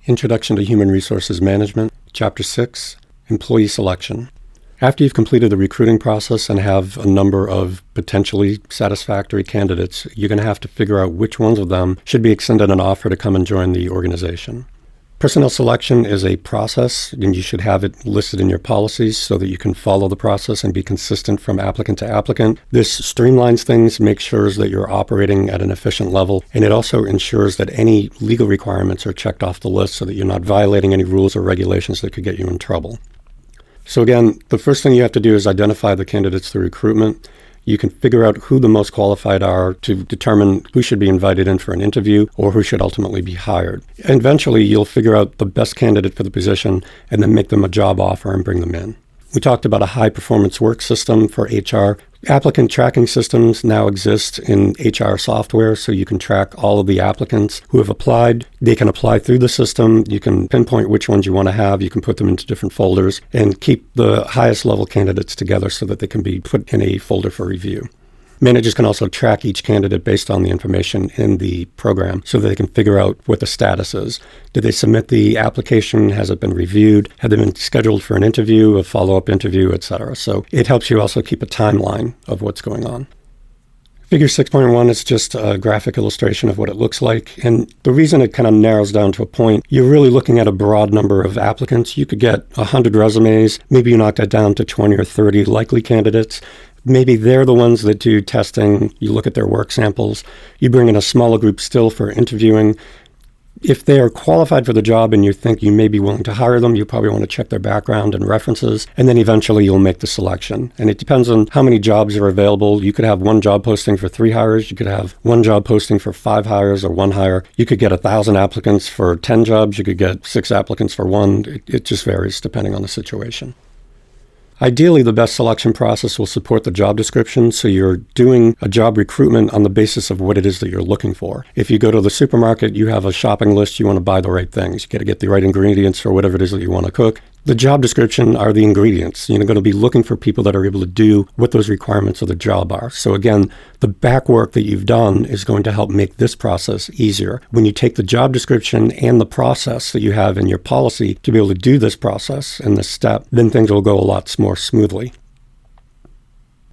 Introduction to Human Resources Management, Chapter 6, Employee Selection. After you've completed the recruiting process and have a number of potentially satisfactory candidates, you're going to have to figure out which ones of them should be extended an offer to come and join the organization. Personnel selection is a process, and you should have it listed in your policies so that you can follow the process and be consistent from applicant to applicant. This streamlines things, makes sure that you're operating at an efficient level, and it also ensures that any legal requirements are checked off the list so that you're not violating any rules or regulations that could get you in trouble. So again, the first thing you have to do is identify the candidates through recruitment. You can figure out who the most qualified are to determine who should be invited in for an interview or who should ultimately be hired. And eventually, you'll figure out the best candidate for the position and then make them a job offer and bring them in. We talked about a high-performance work system for HR. Applicant tracking systems now exist in HR software, so you can track all of the applicants who have applied. They can apply through the system. You can pinpoint which ones you want to have. You can put them into different folders and keep the highest level candidates together so that they can be put in a folder for review. Managers can also track each candidate based on the information in the program so that they can figure out what the status is. Did they submit the application? Has it been reviewed? Have they been scheduled for an interview, a follow-up interview, etc.? So it helps you also keep a timeline of what's going on. Figure 6.1 is just a graphic illustration of what it looks like. And the reason it kind of narrows down to a point, you're really looking at a broad number of applicants. You could get 100 resumes. Maybe you knock that down to 20 or 30 likely candidates. Maybe they're the ones that do testing. You look at their work samples. You bring in a smaller group still for interviewing. If they are qualified for the job and you think you may be willing to hire them, you probably want to check their background and references, and then eventually you'll make the selection. And it depends on how many jobs are available. You could have one job posting for 3 hires. You could have one job posting for 5 hires or 1 hire. You could get 1,000 applicants for 10 jobs. You could get 6 applicants for 1. It just varies depending on the situation. Ideally, the best selection process will support the job description, so you're doing a job recruitment on the basis of what it is that you're looking for. If you go to the supermarket, you have a shopping list, you want to buy the right things. You got to get the right ingredients for whatever it is that you want to cook. The job description are the ingredients. You're going to be looking for people that are able to do what those requirements of the job are. So again, the back work that you've done is going to help make this process easier. When you take the job description and the process that you have in your policy to be able to do this process and this step, then things will go a lot more smoothly.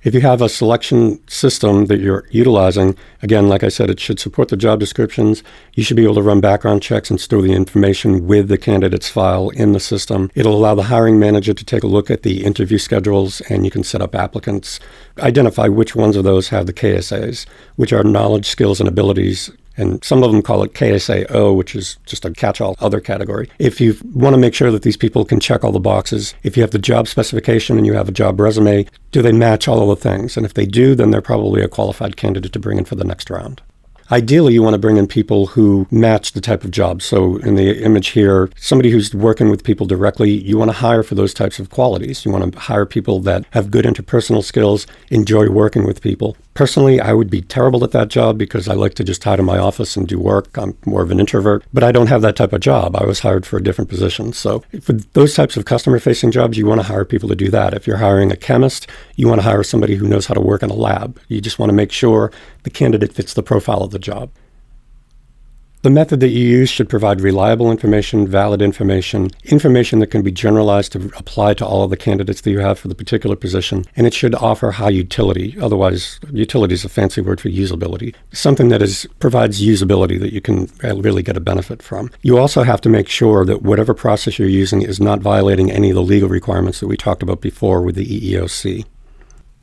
If you have a selection system that you're utilizing, again, like I said, it should support the job descriptions. You should be able to run background checks and store the information with the candidate's file in the system. It'll allow the hiring manager to take a look at the interview schedules, and you can set up applicants. Identify which ones of those have the KSAs, which are knowledge, skills, and abilities. And some of them call it KSAO, which is just a catch-all other category. If you want to make sure that these people can check all the boxes, if you have the job specification and you have a job resume, do they match all of the things? And if they do, then they're probably a qualified candidate to bring in for the next round. Ideally, you want to bring in people who match the type of job. So in the image here, somebody who's working with people directly, you want to hire for those types of qualities. You want to hire people that have good interpersonal skills, enjoy working with people. Personally, I would be terrible at that job because I like to just hide in my office and do work. I'm more of an introvert, but I don't have that type of job. I was hired for a different position. So for those types of customer-facing jobs, you want to hire people to do that. If you're hiring a chemist, you want to hire somebody who knows how to work in a lab. You just want to make sure the candidate fits the profile of the job. The method that you use should provide reliable information, valid information that can be generalized to apply to all of the candidates that you have for the particular position, and it should offer high utility. Otherwise, utility is a fancy word for usability. Something that provides usability that you can really get a benefit from. You also have to make sure that whatever process you're using is not violating any of the legal requirements that we talked about before with the EEOC.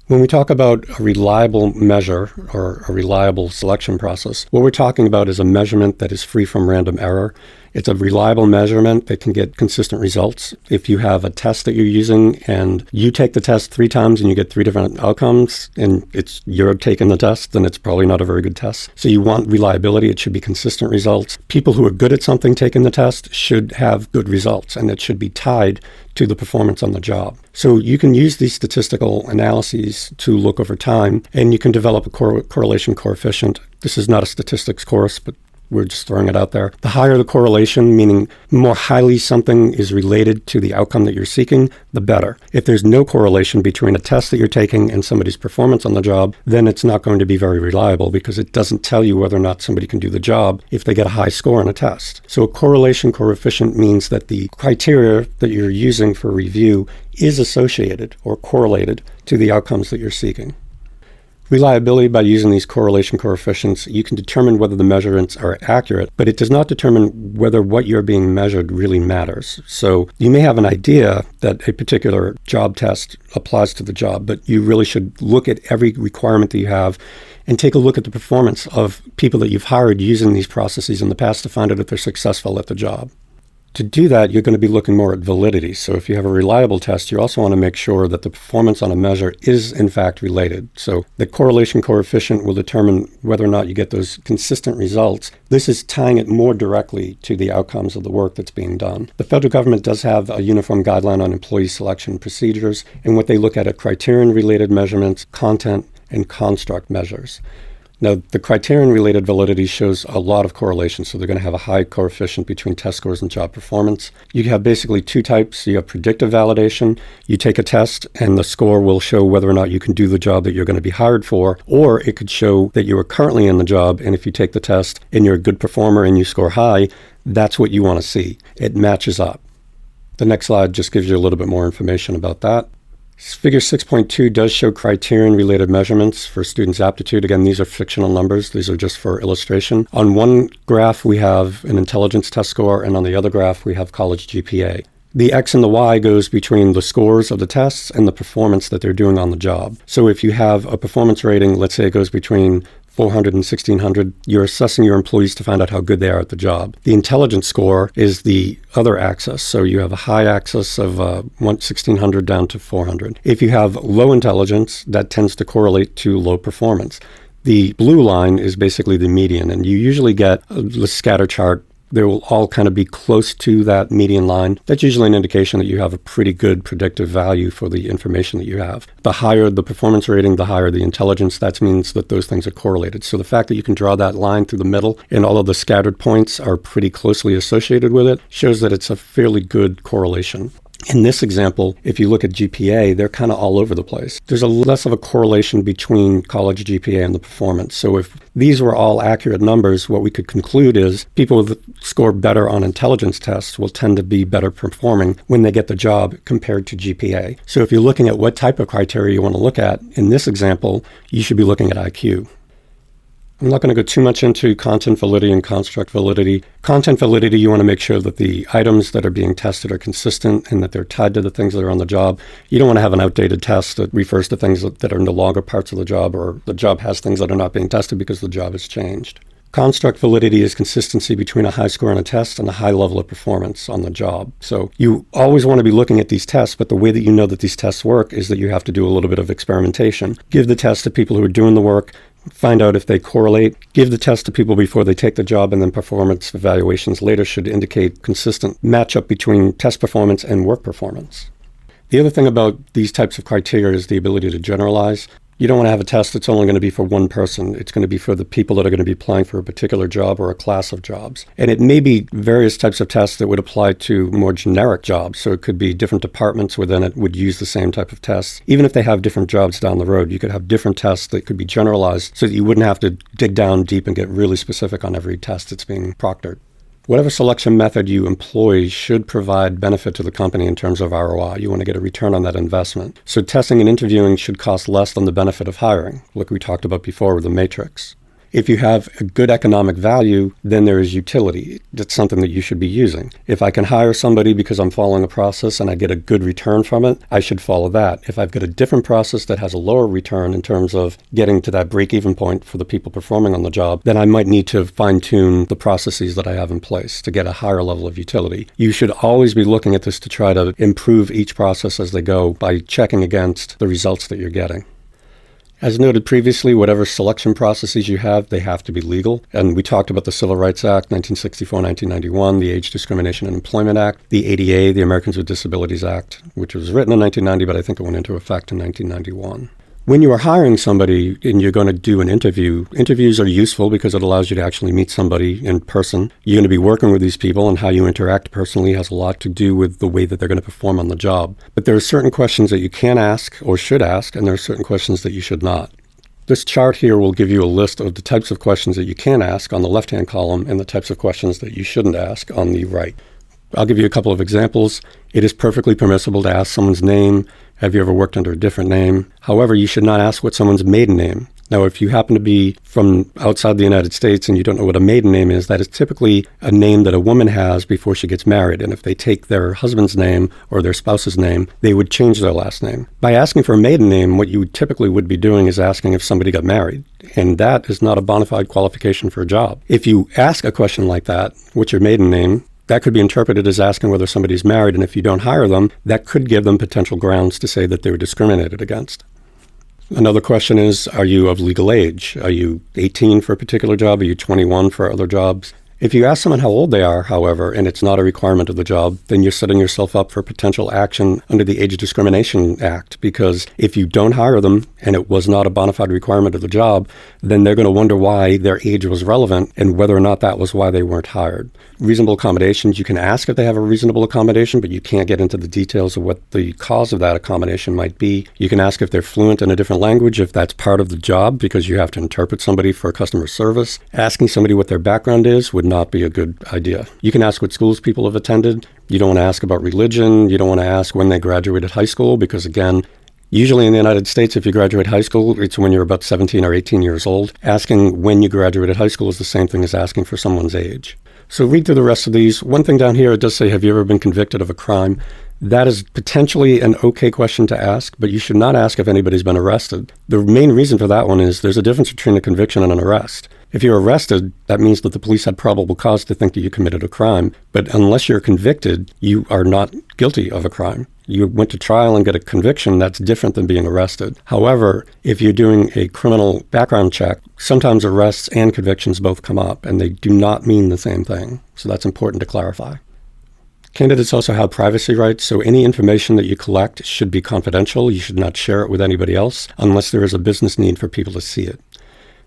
When we talk about a reliable measure or a reliable selection process, what we're talking about is a measurement that is free from random error. It's a reliable measurement that can get consistent results. If you have a test that you're using and you take the test 3 times and you get 3 different outcomes and you're taking the test, then it's probably not a very good test. So you want reliability. It should be consistent results. People who are good at something taking the test should have good results, and it should be tied to the performance on the job. So you can use these statistical analyses to look over time, and you can develop a correlation coefficient. This is not a statistics course, but We're just throwing it out there. The higher the correlation, meaning more highly something is related to the outcome that you're seeking, the better. If there's no correlation between a test that you're taking and somebody's performance on the job, then it's not going to be very reliable because it doesn't tell you whether or not somebody can do the job if they get a high score on a test. So a correlation coefficient means that the criteria that you're using for review is associated or correlated to the outcomes that you're seeking. Reliability, by using these correlation coefficients, you can determine whether the measurements are accurate, but it does not determine whether what you're being measured really matters. So you may have an idea that a particular job test applies to the job, but you really should look at every requirement that you have and take a look at the performance of people that you've hired using these processes in the past to find out if they're successful at the job. To do that, you're going to be looking more at validity. So if you have a reliable test, you also want to make sure that the performance on a measure is in fact related. So the correlation coefficient will determine whether or not you get those consistent results. This is tying it more directly to the outcomes of the work that's being done. The federal government does have a uniform guideline on employee selection procedures, and what they look at are criterion-related measurements, content, and construct measures. Now, the criterion-related validity shows a lot of correlation, so they're going to have a high coefficient between test scores and job performance. You have basically two types. You have predictive validation. You take a test, and the score will show whether or not you can do the job that you're going to be hired for, or it could show that you are currently in the job, and if you take the test and you're a good performer and you score high, that's what you want to see. It matches up. The next slide just gives you a little bit more information about that. Figure 6.2 does show criterion-related measurements for students' aptitude. Again, these are fictional numbers. These are just for illustration. On one graph, we have an intelligence test score, and on the other graph, we have college GPA. The X and the Y goes between the scores of the tests and the performance that they're doing on the job. So if you have a performance rating, let's say it goes between 400 and 1600, you're assessing your employees to find out how good they are at the job. The intelligence score is the other axis. So you have a high axis of 1600 down to 400. If you have low intelligence, that tends to correlate to low performance. The blue line is basically the median, and you usually get a scatter chart. They will all kind of be close to that median line. That's usually an indication that you have a pretty good predictive value for the information that you have. The higher the performance rating, the higher the intelligence. That means that those things are correlated. So the fact that you can draw that line through the middle and all of the scattered points are pretty closely associated with it shows that it's a fairly good correlation. In this example, if you look at GPA, they're kind of all over the place. There's a less of a correlation between college GPA and the performance. So if these were all accurate numbers, what we could conclude is people that score better on intelligence tests will tend to be better performing when they get the job compared to GPA. So if you're looking at what type of criteria you want to look at, in this example, you should be looking at IQ. I'm not going to go too much into content validity and construct validity. Content validity, you want to make sure that the items that are being tested are consistent and that they're tied to the things that are on the job. You don't want to have an outdated test that refers to things that are no longer parts of the job, or the job has things that are not being tested because the job has changed. Construct validity is consistency between a high score on a test and a high level of performance on the job. So you always want to be looking at these tests, but the way that you know that these tests work is that you have to do a little bit of experimentation. Give the test to people who are doing the work, find out if they correlate, give the test to people before they take the job, and then performance evaluations later should indicate consistent matchup between test performance and work performance. The other thing about these types of criteria is the ability to generalize. You don't want to have a test that's only going to be for one person. It's going to be for the people that are going to be applying for a particular job or a class of jobs. And it may be various types of tests that would apply to more generic jobs. So it could be different departments within it would use the same type of tests. Even if they have different jobs down the road, you could have different tests that could be generalized so that you wouldn't have to dig down deep and get really specific on every test that's being proctored. Whatever selection method you employ should provide benefit to the company in terms of ROI. You want to get a return on that investment. So testing and interviewing should cost less than the benefit of hiring, like we talked about before with the matrix. If you have a good economic value, then there is utility. That's something that you should be using. If I can hire somebody because I'm following a process and I get a good return from it, I should follow that. If I've got a different process that has a lower return in terms of getting to that break-even point for the people performing on the job, then I might need to fine-tune the processes that I have in place to get a higher level of utility. You should always be looking at this to try to improve each process as they go by checking against the results that you're getting. As noted previously, whatever selection processes you have, they have to be legal. And we talked about the Civil Rights Act, 1964-1991, the Age Discrimination and Employment Act, the ADA, the Americans with Disabilities Act, which was written in 1990, but I think it went into effect in 1991. When you are hiring somebody and you're going to do an interview, interviews are useful because it allows you to actually meet somebody in person. You're going to be working with these people, and how you interact personally has a lot to do with the way that they're going to perform on the job. But there are certain questions that you can ask or should ask, and there are certain questions that you should not. This chart here will give you a list of the types of questions that you can ask on the left-hand column and the types of questions that you shouldn't ask on the right. I'll give you a couple of examples. It is perfectly permissible to ask someone's name. Have you ever worked under a different name? However, you should not ask what someone's maiden name. Now, if you happen to be from outside the United States and you don't know what a maiden name is, that is typically a name that a woman has before she gets married. And if they take their husband's name or their spouse's name, they would change their last name. By asking for a maiden name, what you typically would be doing is asking if somebody got married. And that is not a bona fide qualification for a job. If you ask a question like that, what's your maiden name? That could be interpreted as asking whether somebody's married, and if you don't hire them, that could give them potential grounds to say that they were discriminated against. Another question is, are you of legal age? Are you 18 for a particular job? Are you 21 for other jobs? If you ask someone how old they are, however, and it's not a requirement of the job, then you're setting yourself up for potential action under the Age Discrimination Act, because if you don't hire them and it was not a bona fide requirement of the job, then they're going to wonder why their age was relevant and whether or not that was why they weren't hired. Reasonable accommodations, you can ask if they have a reasonable accommodation, but you can't get into the details of what the cause of that accommodation might be. You can ask if they're fluent in a different language, if that's part of the job, because you have to interpret somebody for customer service. Asking somebody what their background is would not be a good idea. You can ask what schools people have attended. You don't want to ask about religion. You don't want to ask when they graduated high school, because again, usually in the United States, if you graduate high school, it's when you're about 17 or 18 years old. Asking when you graduated high school is the same thing as asking for someone's age. So read through the rest of these. One thing down here, it does say, have you ever been convicted of a crime? That is potentially an okay question to ask, but you should not ask if anybody's been arrested. The main reason for that one is there's a difference between a conviction and an arrest. If you're arrested, that means that the police had probable cause to think that you committed a crime. But unless you're convicted, you are not guilty of a crime. You went to trial and get a conviction. That's different than being arrested. However, if you're doing a criminal background check, sometimes arrests and convictions both come up, and they do not mean the same thing. So that's important to clarify. Candidates also have privacy rights, so any information that you collect should be confidential. You should not share it with anybody else unless there is a business need for people to see it.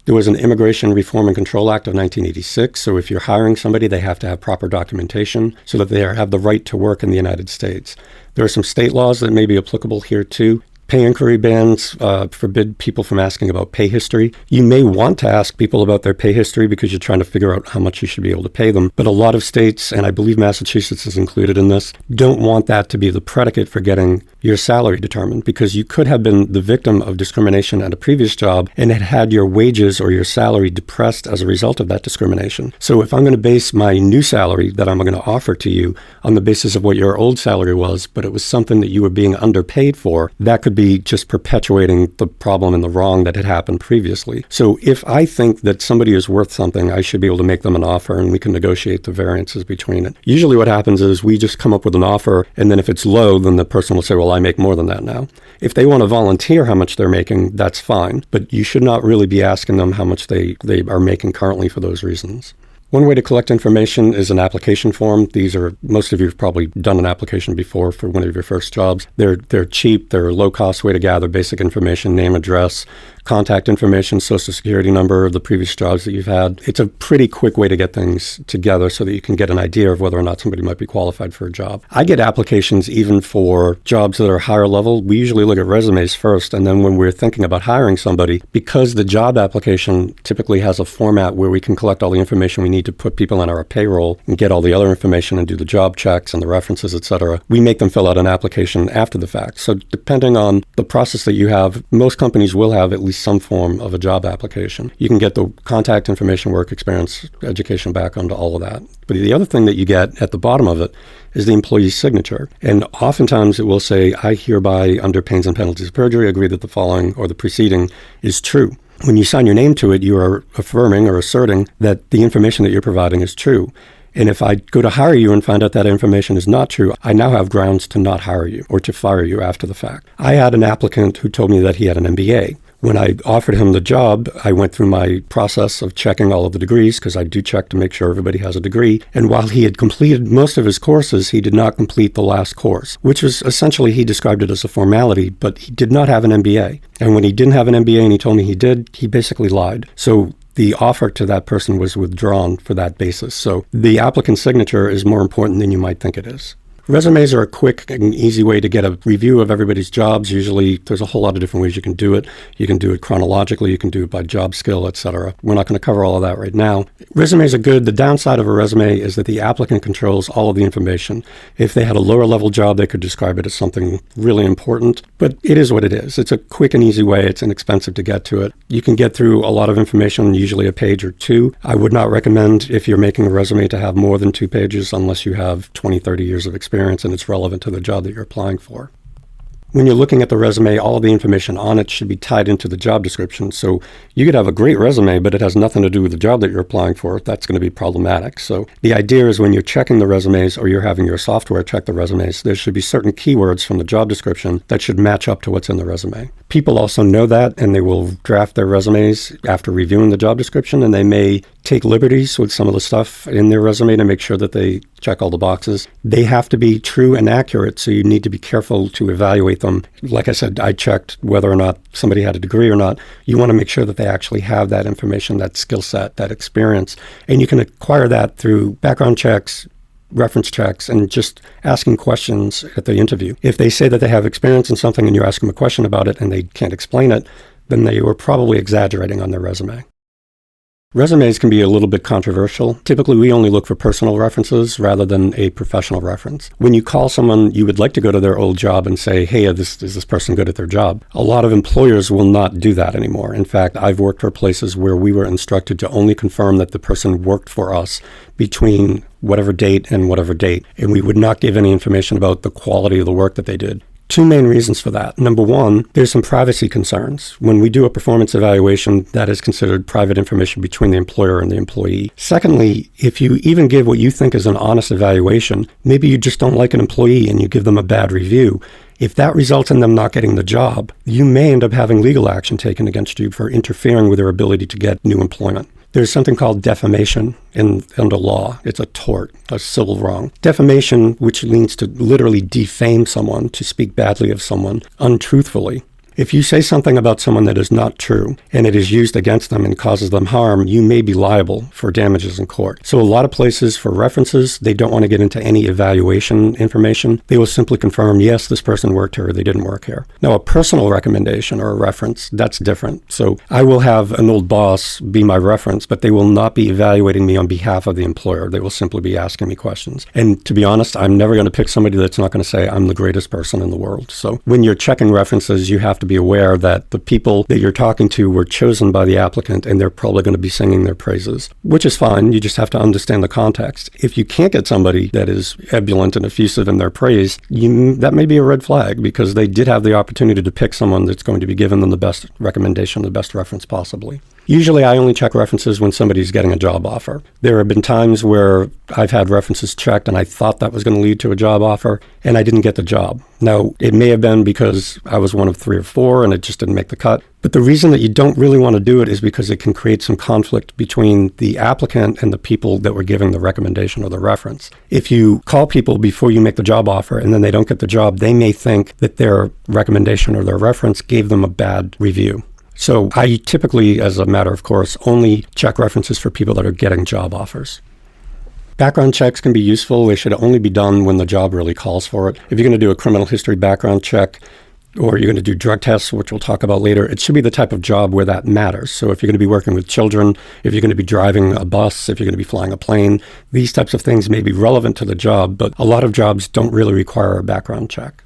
There was an Immigration Reform and Control Act of 1986, so if you're hiring somebody, they have to have proper documentation so that they have the right to work in the United States. There are some state laws that may be applicable here too. Pay inquiry bans forbid people from asking about pay history. You may want to ask people about their pay history because you're trying to figure out how much you should be able to pay them. But a lot of states, and I believe Massachusetts is included in this, don't want that to be the predicate for getting your salary determined, because you could have been the victim of discrimination at a previous job and had your wages or your salary depressed as a result of that discrimination. So if I'm going to base my new salary that I'm going to offer to you on the basis of what your old salary was, but it was something that you were being underpaid for, that could be just perpetuating the problem and the wrong that had happened previously. So if I think that somebody is worth something, I should be able to make them an offer and we can negotiate the variances between it. Usually what happens is we just come up with an offer, and then if it's low, then the person will say, well, I make more than that now. If they want to volunteer how much they're making, that's fine. But you should not really be asking them how much they are making currently for those reasons. One way to collect information is an application form. Most of you have probably done an application before for one of your first jobs. They're cheap, they're a low-cost way to gather basic information, name, address, contact information, social security number of the previous jobs that you've had. It's a pretty quick way to get things together so that you can get an idea of whether or not somebody might be qualified for a job. I get applications even for jobs that are higher level. We usually look at resumes first, and then when we're thinking about hiring somebody, because the job application typically has a format where we can collect all the information we need to put people on our payroll and get all the other information and do the job checks and the references, etc. We make them fill out an application after the fact. So depending on the process that you have, most companies will have at least some form of a job application. You can get the contact information, work experience, education background, all of that. But the other thing that you get at the bottom of it is the employee's signature. And oftentimes it will say, I hereby, under pains and penalties of perjury, agree that the following or the preceding is true. When you sign your name to it, you are affirming or asserting that the information that you're providing is true. And if I go to hire you and find out that information is not true, I now have grounds to not hire you or to fire you after the fact. I had an applicant who told me that he had an MBA. When I offered him the job, I went through my process of checking all of the degrees, because I do check to make sure everybody has a degree. And while he had completed most of his courses, he did not complete the last course, which was essentially, he described it as a formality, but he did not have an MBA. And when he didn't have an MBA and he told me he did, he basically lied. So the offer to that person was withdrawn for that basis. So the applicant's signature is more important than you might think it is. Resumes are a quick and easy way to get a review of everybody's jobs. Usually there's a whole lot of different ways you can do it. You can do it chronologically, you can do it by job skill, etc. We're not going to cover all of that right now. Resumes are good. The downside of a resume is that the applicant controls all of the information. If they had a lower level job, they could describe it as something really important, but it is what it is. It's a quick and easy way. It's inexpensive to get to it. You can get through a lot of information, usually a page or two. I would not recommend, if you're making a resume, to have more than 2 pages unless you have 20, 30 years of experience and it's relevant to the job that you're applying for. When you're looking at the resume, all of the information on it should be tied into the job description. So you could have a great resume, but it has nothing to do with the job that you're applying for. That's going to be problematic. So the idea is when you're checking the resumes or you're having your software check the resumes, there should be certain keywords from the job description that should match up to what's in the resume. People also know that, and they will draft their resumes after reviewing the job description, and they may take liberties with some of the stuff in their resume to make sure that they check all the boxes. They have to be true and accurate, so you need to be careful to evaluate them. Like I said, I checked whether or not somebody had a degree or not. You want to make sure that they actually have that information, that skill set, that experience, and you can acquire that through background checks, reference checks, and just asking questions at the interview. If they say that they have experience in something and you ask them a question about it and they can't explain it, then they were probably exaggerating on their resume. Resumes can be a little bit controversial. Typically, we only look for personal references rather than a professional reference. When you call someone, you would like to go to their old job and say, hey, is this person good at their job? A lot of employers will not do that anymore. In fact, I've worked for places where we were instructed to only confirm that the person worked for us between whatever date and whatever date, and we would not give any information about the quality of the work that they did. 2 main reasons for that. Number one, there's some privacy concerns. When we do a performance evaluation, that is considered private information between the employer and the employee. Secondly, if you even give what you think is an honest evaluation, maybe you just don't like an employee and you give them a bad review. If that results in them not getting the job, you may end up having legal action taken against you for interfering with their ability to get new employment. There's something called defamation under law. It's a tort, a civil wrong. Defamation, which means to literally defame someone, to speak badly of someone untruthfully. If you say something about someone that is not true and it is used against them and causes them harm, you may be liable for damages in court. So a lot of places for references, they don't want to get into any evaluation information. They will simply confirm, yes, this person worked here or they didn't work here. Now, a personal recommendation or a reference, that's different. So I will have an old boss be my reference, but they will not be evaluating me on behalf of the employer. They will simply be asking me questions. And to be honest, I'm never going to pick somebody that's not going to say I'm the greatest person in the world. So when you're checking references, you have to be aware that the people that you're talking to were chosen by the applicant and they're probably going to be singing their praises, which is fine. You just have to understand the context. If you can't get somebody that is ebullient and effusive in their praise, that may be a red flag because they did have the opportunity to pick someone that's going to be giving them the best recommendation, the best reference possibly. Usually I only check references when somebody's getting a job offer. There have been times where I've had references checked and I thought that was going to lead to a job offer and I didn't get the job. Now, it may have been because I was one of 3 or 4 and it just didn't make the cut. But the reason that you don't really want to do it is because it can create some conflict between the applicant and the people that were giving the recommendation or the reference. If you call people before you make the job offer and then they don't get the job, they may think that their recommendation or their reference gave them a bad review. So I typically, as a matter of course, only check references for people that are getting job offers. Background checks can be useful. They should only be done when the job really calls for it. If you're going to do a criminal history background check, or you're going to do drug tests, which we'll talk about later, it should be the type of job where that matters. So if you're going to be working with children, if you're going to be driving a bus, if you're going to be flying a plane, these types of things may be relevant to the job, but a lot of jobs don't really require a background check.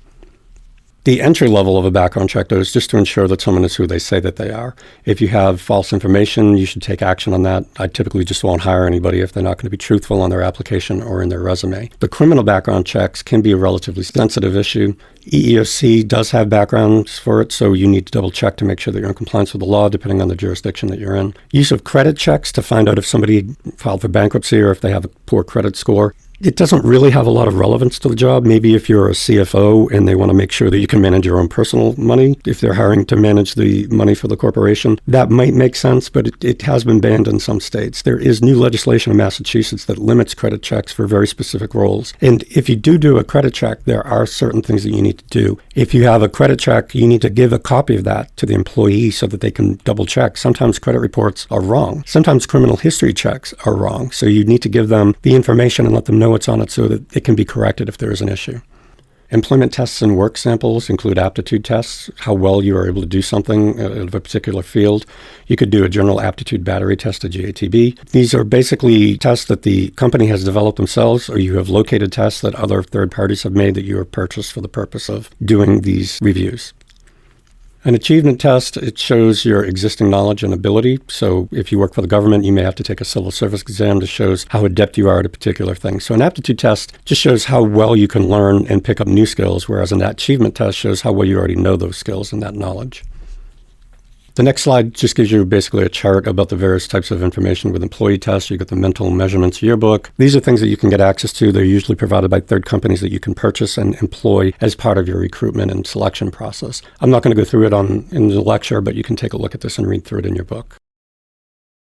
The entry level of a background check, though, is just to ensure that someone is who they say that they are. If you have false information, you should take action on that. I typically just won't hire anybody if they're not going to be truthful on their application or in their resume. The criminal background checks can be a relatively sensitive issue. EEOC does have backgrounds for it, so you need to double check to make sure that you're in compliance with the law, depending on the jurisdiction that you're in. Use of credit checks to find out if somebody filed for bankruptcy or if they have a poor credit score. It doesn't really have a lot of relevance to the job. Maybe if you're a CFO and they want to make sure that you can manage your own personal money, if they're hiring to manage the money for the corporation, that might make sense, but it has been banned in some states. There is new legislation in Massachusetts that limits credit checks for very specific roles. And if you do a credit check, there are certain things that you need to do. If you have a credit check, you need to give a copy of that to the employee so that they can double check. Sometimes credit reports are wrong. Sometimes criminal history checks are wrong. So you need to give them the information and let them know what's on it so that it can be corrected if there is an issue. Employment tests and work samples include aptitude tests, how well you are able to do something of a particular field. You could do a general aptitude battery test, a GATB. These are basically tests that the company has developed themselves, or you have located tests that other third parties have made that you have purchased for the purpose of doing these reviews. An achievement test, it shows your existing knowledge and ability. So if you work for the government, you may have to take a civil service exam that shows how adept you are at a particular thing. So an aptitude test just shows how well you can learn and pick up new skills, whereas an achievement test shows how well you already know those skills and that knowledge. The next slide just gives you basically a chart about the various types of information with employee tests. You get the mental measurements yearbook. These are things that you can get access to. They're usually provided by third companies that you can purchase and employ as part of your recruitment and selection process. I'm not going to go through it in the lecture, but you can take a look at this and read through it in your book.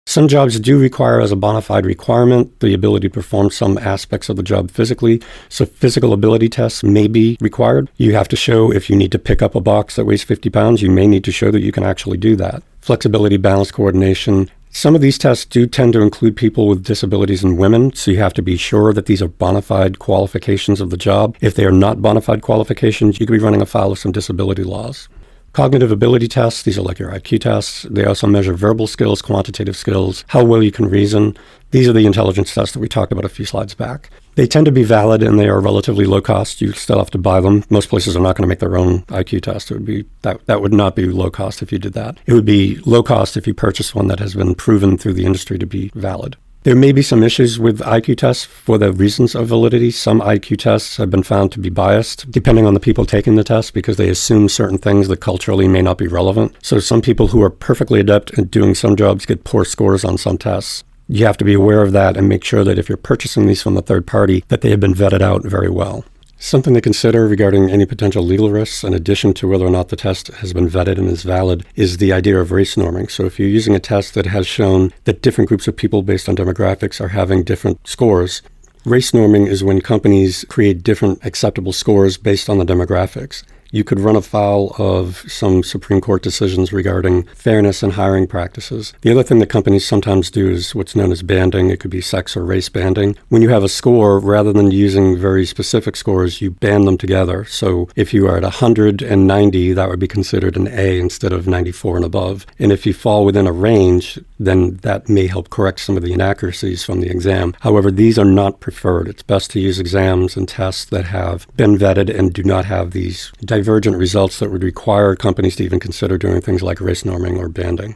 Some jobs do require as a bona fide requirement the ability to perform some aspects of the job physically. So physical ability tests may be required. You have to show if you need to pick up a box that weighs 50 pounds, you may need to show that you can actually do that. Flexibility, balance, coordination. Some of these tests do tend to include people with disabilities and women, so you have to be sure that these are bona fide qualifications of the job. If they are not bona fide qualifications, you could be running afoul of some disability laws. Cognitive ability tests, these are like your IQ tests. They also measure verbal skills, quantitative skills, how well you can reason. These are the intelligence tests that we talked about a few slides back. They tend to be valid and they are relatively low cost. You still have to buy them. Most places are not going to make their own IQ test. It would be that would not be low cost if you did that. It would be low cost if you purchase one that has been proven through the industry to be valid. There may be some issues with IQ tests for the reasons of validity. Some IQ tests have been found to be biased, depending on the people taking the test, because they assume certain things that culturally may not be relevant. So some people who are perfectly adept at doing some jobs get poor scores on some tests. You have to be aware of that and make sure that if you're purchasing these from the third party, that they have been vetted out very well. Something to consider regarding any potential legal risks, in addition to whether or not the test has been vetted and is valid, is the idea of race norming. So if you're using a test that has shown that different groups of people based on demographics are having different scores, race norming is when companies create different acceptable scores based on the demographics. You could run afoul of some Supreme Court decisions regarding fairness in hiring practices. The other thing that companies sometimes do is what's known as banding. It could be sex or race banding. When you have a score, rather than using very specific scores, you band them together. So if you are at 190, that would be considered an A instead of 94 and above. And if you fall within a range, then that may help correct some of the inaccuracies from the exam. However, these are not preferred. It's best to use exams and tests that have been vetted and do not have these divergent results that would require companies to even consider doing things like race norming or banding.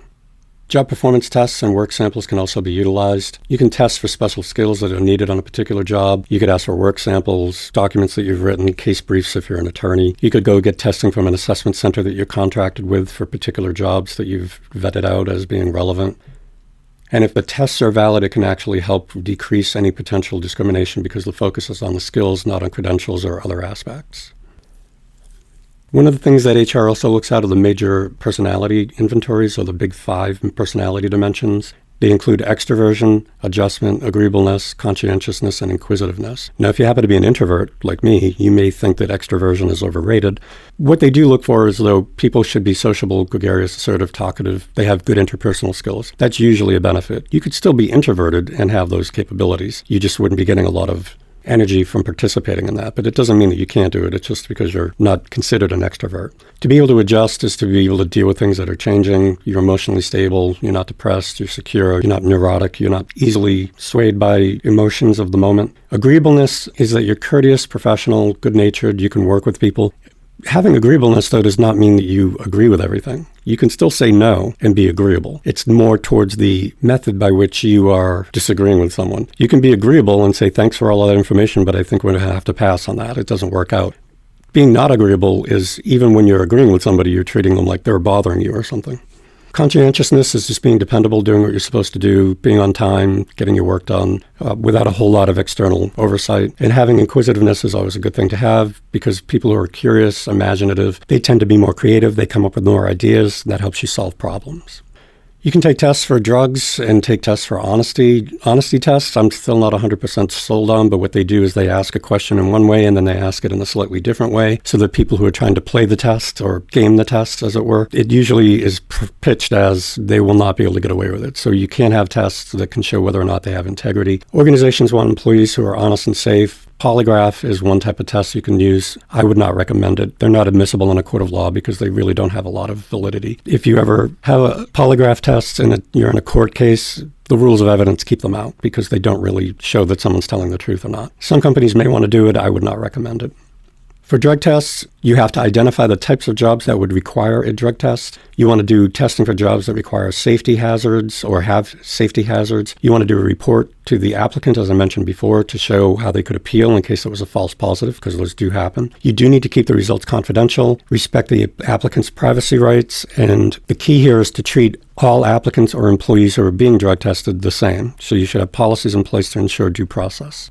Job performance tests and work samples can also be utilized. You can test for special skills that are needed on a particular job. You could ask for work samples, documents that you've written, case briefs if you're an attorney. You could go get testing from an assessment center that you're contracted with for particular jobs that you've vetted out as being relevant. And if the tests are valid, it can actually help decrease any potential discrimination because the focus is on the skills, not on credentials or other aspects. One of the things that HR also looks at are the major personality inventories, or the big 5 personality dimensions. They include extroversion, adjustment, agreeableness, conscientiousness, and inquisitiveness. Now, if you happen to be an introvert, like me, you may think that extroversion is overrated. What they do look for is, though, people should be sociable, gregarious, assertive, talkative. They have good interpersonal skills. That's usually a benefit. You could still be introverted and have those capabilities. You just wouldn't be getting a lot of energy from participating in that, but it doesn't mean that you can't do it. It's just because you're not considered an extrovert. To be able to adjust is to be able to deal with things that are changing. You're emotionally stable. You're not depressed. You're secure. You're not neurotic. You're not easily swayed by emotions of the moment. Agreeableness is that you're courteous, professional, good-natured. You can work with people. Having agreeableness, though, does not mean that you agree with everything. You can still say no and be agreeable. It's more towards the method by which you are disagreeing with someone. You can be agreeable and say, thanks for all of that information, but I think we're going to have to pass on that. It doesn't work out. Being not agreeable is even when you're agreeing with somebody, you're treating them like they're bothering you or something. Conscientiousness is just being dependable, doing what you're supposed to do, being on time, getting your work done without a whole lot of external oversight. And having inquisitiveness is always a good thing to have because people who are curious, imaginative, they tend to be more creative. They come up with more ideas. And that helps you solve problems. You can take tests for drugs and take tests for honesty. Honesty tests, I'm still not 100% sold on, but what they do is they ask a question in one way and then they ask it in a slightly different way so that people who are trying to play the test or game the test, as it were, it usually is pitched as they will not be able to get away with it. So you can't have tests that can show whether or not they have integrity. Organizations want employees who are honest and safe. Polygraph is one type of test you can use. I would not recommend it. They're not admissible in a court of law because they really don't have a lot of validity. If you ever have a polygraph test and you're in a court case, the rules of evidence keep them out because they don't really show that someone's telling the truth or not. Some companies may want to do it. I would not recommend it. For drug tests, you have to identify the types of jobs that would require a drug test. You want to do testing for jobs that require safety hazards or have safety hazards. You want to do a report to the applicant, as I mentioned before, to show how they could appeal in case it was a false positive, because those do happen. You do need to keep the results confidential, respect the applicant's privacy rights, and the key here is to treat all applicants or employees who are being drug tested the same. So you should have policies in place to ensure due process.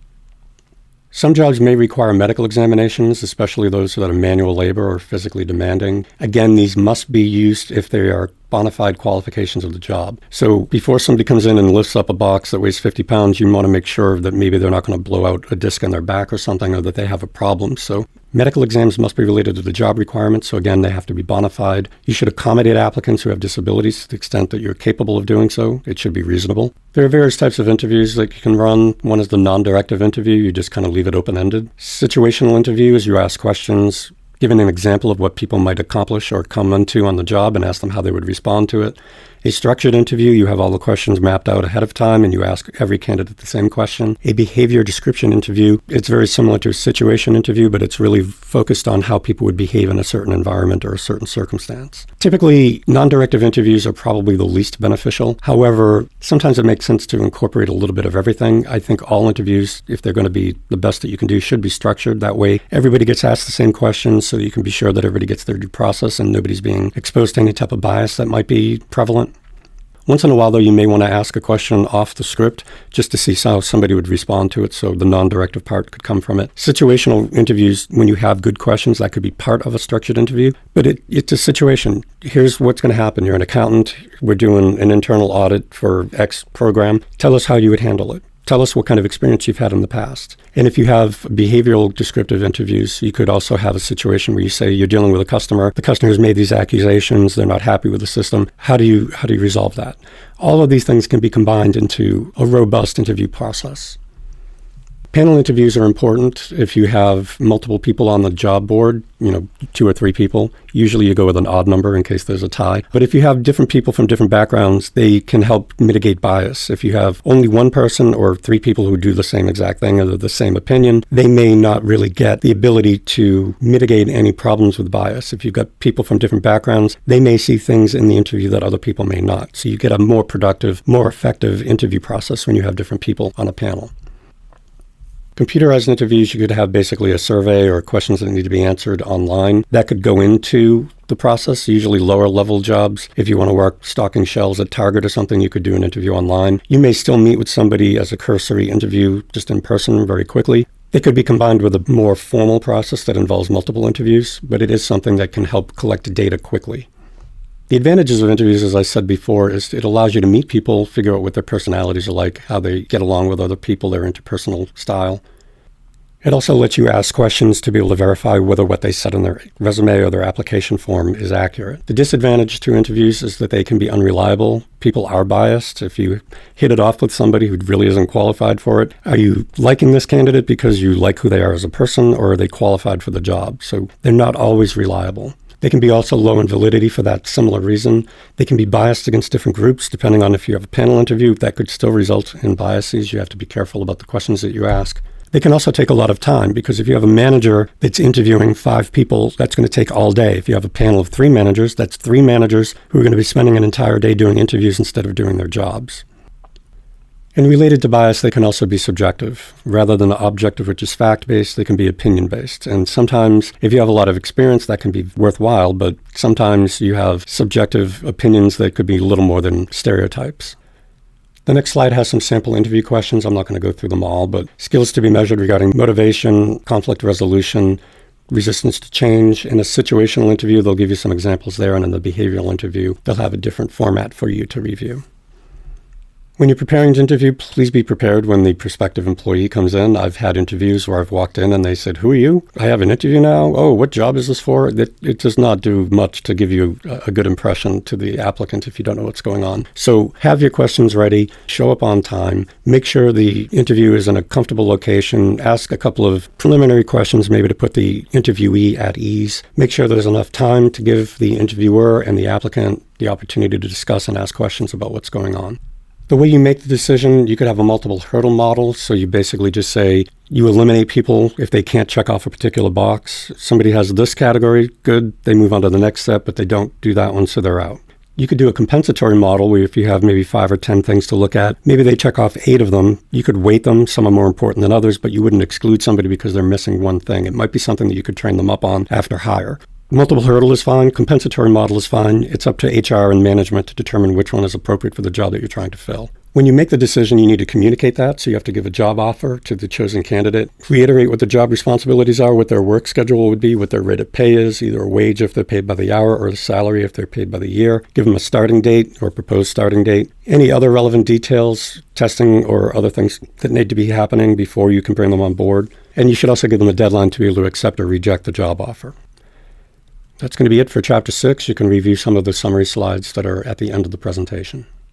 Some jobs may require medical examinations, especially those that are manual labor or physically demanding. Again, these must be used if they are bona fide qualifications of the job. So before somebody comes in and lifts up a box that weighs 50 pounds, you want to make sure that maybe they're not going to blow out a disc in their back or something, or that they have a problem. So medical exams must be related to the job requirements. So again, they have to be bona fide. You should accommodate applicants who have disabilities to the extent that you're capable of doing so. It should be reasonable. There are various types of interviews that you can run. One is the non-directive interview. You just kind of leave it open-ended. Situational interview is you ask questions, giving an example of what people might accomplish or come into on the job and ask them how they would respond to it. A structured interview, you have all the questions mapped out ahead of time and you ask every candidate the same question. A behavior description interview, it's very similar to a situation interview, but it's really focused on how people would behave in a certain environment or a certain circumstance. Typically, non-directive interviews are probably the least beneficial. However, sometimes it makes sense to incorporate a little bit of everything. I think all interviews, if they're going to be the best that you can do, should be structured. That way, everybody gets asked the same questions so you can be sure that everybody gets their due process and nobody's being exposed to any type of bias that might be prevalent. Once in a while, though, you may want to ask a question off the script just to see how somebody would respond to it, so the non-directive part could come from it. Situational interviews, when you have good questions, that could be part of a structured interview, but it's a situation. Here's what's going to happen. You're an accountant. We're doing an internal audit for X program. Tell us how you would handle it. Tell us what kind of experience you've had in the past. And if you have behavioral descriptive interviews, you could also have a situation where you say you're dealing with a customer. The customer has made these accusations. They're not happy with the system. How do you resolve that? All of these things can be combined into a robust interview process. Panel interviews are important if you have multiple people on the job board, 2 or 3 people. Usually you go with an odd number in case there's a tie. But if you have different people from different backgrounds, they can help mitigate bias. If you have only one person or 3 people who do the same exact thing or the same opinion, they may not really get the ability to mitigate any problems with bias. If you've got people from different backgrounds, they may see things in the interview that other people may not. So you get a more productive, more effective interview process when you have different people on a panel. Computerized interviews, you could have basically a survey or questions that need to be answered online. That could go into the process, usually lower level jobs. If you want to work stocking shelves at Target or something, you could do an interview online. You may still meet with somebody as a cursory interview just in person very quickly. It could be combined with a more formal process that involves multiple interviews, but it is something that can help collect data quickly. The advantages of interviews, as I said before, is it allows you to meet people, figure out what their personalities are like, how they get along with other people, their interpersonal style. It also lets you ask questions to be able to verify whether what they said in their resume or their application form is accurate. The disadvantage to interviews is that they can be unreliable. People are biased. If you hit it off with somebody who really isn't qualified for it, are you liking this candidate because you like who they are as a person, or are they qualified for the job? So they're not always reliable. They can be also low in validity for that similar reason. They can be biased against different groups, depending on if you have a panel interview. That could still result in biases. You have to be careful about the questions that you ask. They can also take a lot of time, because if you have a manager that's interviewing 5 people, that's going to take all day. If you have a panel of 3 managers, that's 3 managers who are going to be spending an entire day doing interviews instead of doing their jobs. And related to bias, they can also be subjective. Rather than objective, which is fact-based, they can be opinion-based. And sometimes, if you have a lot of experience, that can be worthwhile, but sometimes you have subjective opinions that could be little more than stereotypes. The next slide has some sample interview questions. I'm not going to go through them all, but skills to be measured regarding motivation, conflict resolution, resistance to change. In a situational interview, they'll give you some examples there, and in the behavioral interview, they'll have a different format for you to review. When you're preparing to interview, please be prepared when the prospective employee comes in. I've had interviews where I've walked in and they said, "Who are you? I have an interview now. Oh, what job is this for?" It does not do much to give you a good impression to the applicant if you don't know what's going on. So have your questions ready, show up on time, make sure the interview is in a comfortable location, ask a couple of preliminary questions maybe to put the interviewee at ease, make sure there's enough time to give the interviewer and the applicant the opportunity to discuss and ask questions about what's going on. The way you make the decision, you could have a multiple hurdle model. So you basically just say you eliminate people if they can't check off a particular box. Somebody has this category, good, they move on to the next step, but they don't do that one, so they're out. You could do a compensatory model where if you have maybe 5 or 10 things to look at, maybe they check off 8 of them. You could weight them. Some are more important than others, but you wouldn't exclude somebody because they're missing one thing. It might be something that you could train them up on after hire. Multiple hurdle is fine. Compensatory model is fine. It's up to HR and management to determine which one is appropriate for the job that you're trying to fill. When you make the decision, you need to communicate that. So you have to give a job offer to the chosen candidate, reiterate what the job responsibilities are, what their work schedule would be, what their rate of pay is, either a wage if they're paid by the hour or the salary if they're paid by the year. Give them a starting date or proposed starting date. Any other relevant details, testing or other things that need to be happening before you can bring them on board. And you should also give them a deadline to be able to accept or reject the job offer. That's going to be it for Chapter 6. You can review some of the summary slides that are at the end of the presentation.